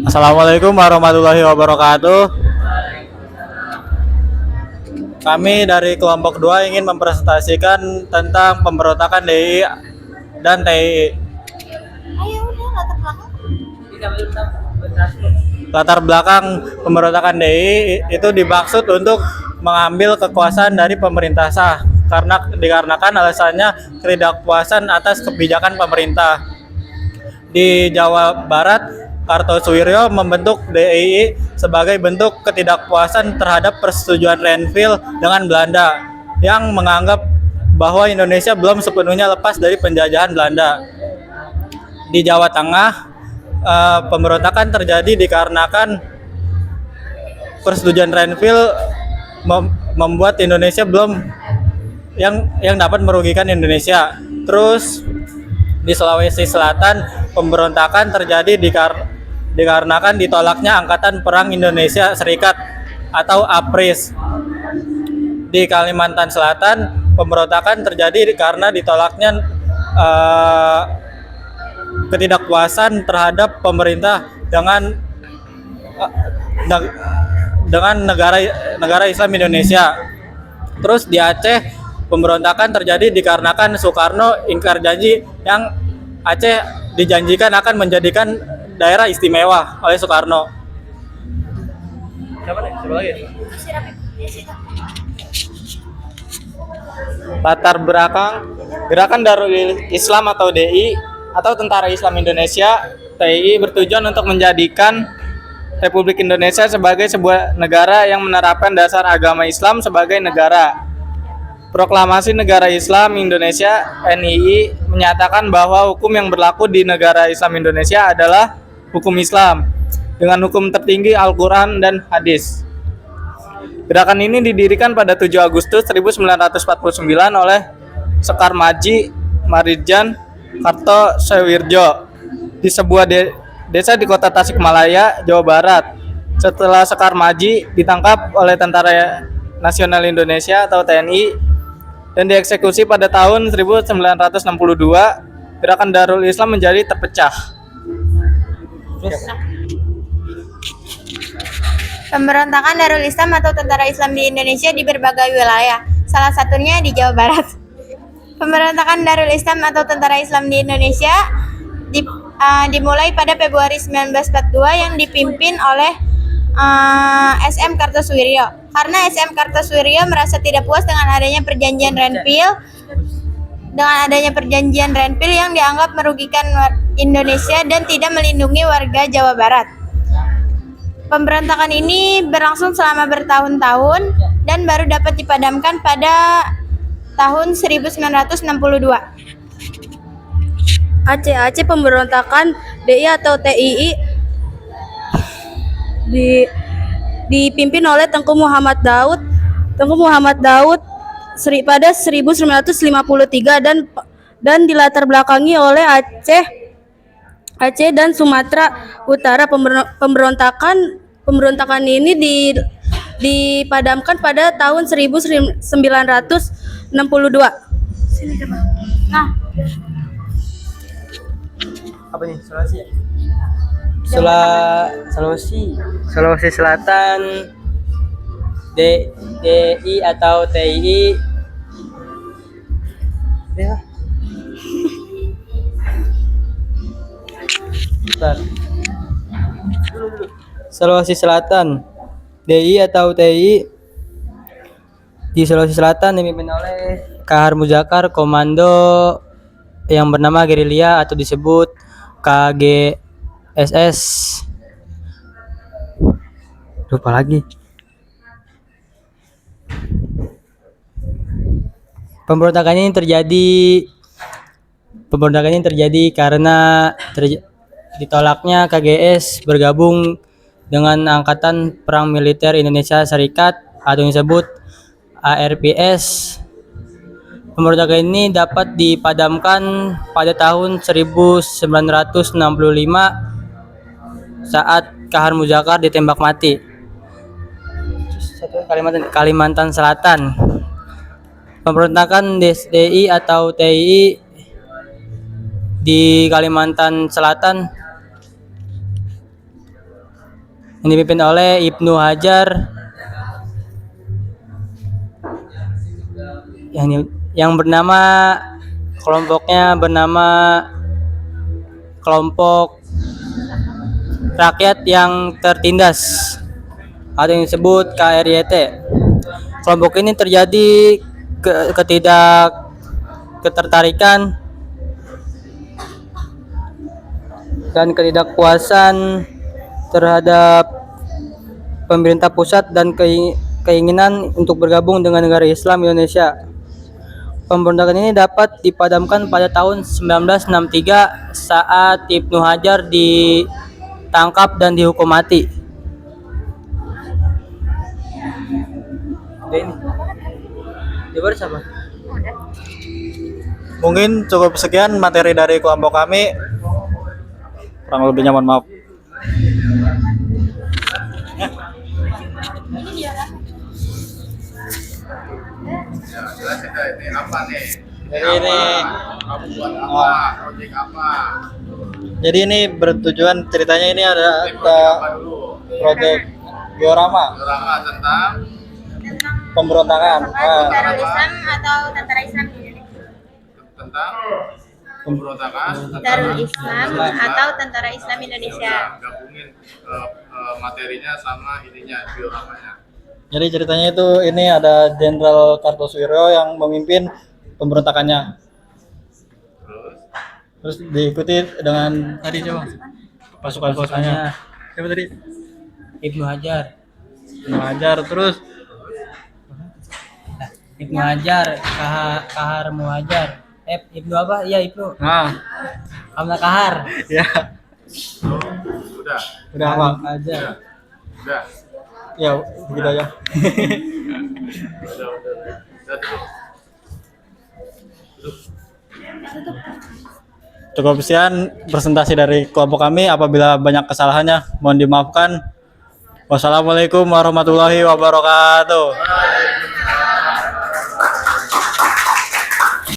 Assalamualaikum warahmatullahi wabarakatuh. Kami dari kelompok 2 ingin mempresentasikan tentang pemberontakan DI dan TII. Ayo udah Latar belakang pemberontakan DI itu dimaksud untuk mengambil kekuasaan dari pemerintah sah dikarenakan alasannya ketidakpuasan atas kebijakan pemerintah. Di Jawa Barat, Kartosuwiryo membentuk DII sebagai bentuk ketidakpuasan terhadap persetujuan Renville dengan Belanda yang menganggap bahwa Indonesia belum sepenuhnya lepas dari penjajahan Belanda. Di Jawa Tengah, pemberontakan terjadi dikarenakan persetujuan Renville membuat Indonesia belum yang dapat merugikan Indonesia. Terus di Sulawesi Selatan, pemberontakan terjadi dikarenakan ditolaknya Angkatan Perang Indonesia Serikat atau APRIS. Di Kalimantan Selatan, pemberontakan terjadi karena ditolaknya ketidakpuasan terhadap pemerintah dengan negara Islam Indonesia. Terus di Aceh, pemberontakan terjadi dikarenakan Soekarno ingkar janji yang Aceh dijanjikan akan menjadikan daerah istimewa oleh Soekarno. Latar belakang Gerakan Darul Islam atau DI atau Tentara Islam Indonesia TII bertujuan untuk menjadikan Republik Indonesia sebagai sebuah negara yang menerapkan dasar agama Islam sebagai negara. Proklamasi Negara Islam Indonesia (NII) menyatakan bahwa hukum yang berlaku di negara Islam Indonesia adalah hukum Islam dengan hukum tertinggi Al-Quran dan Hadis. Gerakan ini didirikan pada 7 Agustus 1949 oleh Sekar Maji Maridjan Kartosuwiryo di sebuah desa di kota Tasikmalaya, Jawa Barat. Setelah Sekar Maji ditangkap oleh Tentara Nasional Indonesia atau TNI dan dieksekusi pada tahun 1962, Gerakan Darul Islam menjadi terpecah. Pemberontakan Darul Islam atau Tentara Islam di Indonesia di berbagai wilayah, salah satunya di Jawa Barat. Pemberontakan Darul Islam atau Tentara Islam di Indonesia dimulai pada Februari 1942 yang dipimpin oleh SM Kartosuwiryo. Karena SM Kartosuwiryo merasa tidak puas dengan adanya perjanjian Renville yang dianggap merugikan Indonesia dan tidak melindungi warga Jawa Barat. Pemberontakan ini berlangsung selama bertahun-tahun dan baru dapat dipadamkan pada tahun 1962. Aceh pemberontakan DI atau TII dipimpin oleh Tengku Muhammad Daud pada 1953 dan dilatar belakangi oleh Aceh dan Sumatera Utara. Pemberontakan ini dipadamkan pada tahun 1962. Nah, apa nih? Sulawesi Selatan, DI atau TII. Ya. Sulawesi Selatan, DI atau TII di Sulawesi Selatan dipimpin oleh Kahar Muzakar, komando yang bernama gerilya atau disebut KGSS. Lupa lagi. Pemberontakan ini terjadi karena ditolaknya KGS bergabung dengan Angkatan Perang Militer Indonesia Serikat atau yang disebut ARPS. Pemberontakan ini dapat dipadamkan pada tahun 1965 saat Kahar Muzakar ditembak mati. Kalimantan Selatan. Pemberontakan DI atau TII di Kalimantan Selatan yang dipimpin oleh Ibnu Hajar yang bernama kelompoknya bernama kelompok rakyat yang tertindas atau yang disebut KRYT. Kelompok ini terjadi ketertarikan dan ketidakpuasan terhadap pemerintah pusat dan keinginan untuk bergabung dengan negara Islam Indonesia. Pemberontakan ini dapat dipadamkan pada tahun 1963 saat Ibnu Hajar ditangkap dan dihukum mati. Dia baru siapa? Mungkin cukup sekian materi dari kelompok kami. Kurang lebihnya mohon maaf. Ini apa nih? Jadi ini Kamu buat apa? Project apa? Jadi ini bertujuan ceritanya ini ada Apa dulu? proyek diorama Drama tentang pemberontakan. Darul Islam atau Tentara Islam di Indonesia. tentang pemberontakan Darul Islam atau Tentara Islam Indonesia. Gabungin materinya sama ininya dioramanya. Jadi ceritanya itu ini ada Jenderal Kartosuwiryo yang memimpin pemberontakannya. Terus diikuti dengan tadi coba pasukan-pasukannya. Siapa tadi? Ibnu Hajar. Ibnu Hajar terus Ibnu Hajar, Kahar Muhajar. Ibnu apa? Iya Ibnu. nah Hamzah Kahar. ya Udah, udah apa? Hajar. udah, Ya begitu aja. udah dulu. Cukup sekian presentasi dari kelompok kami. Apabila banyak kesalahannya mohon dimaafkan. Wassalamualaikum warahmatullahi wabarakatuh.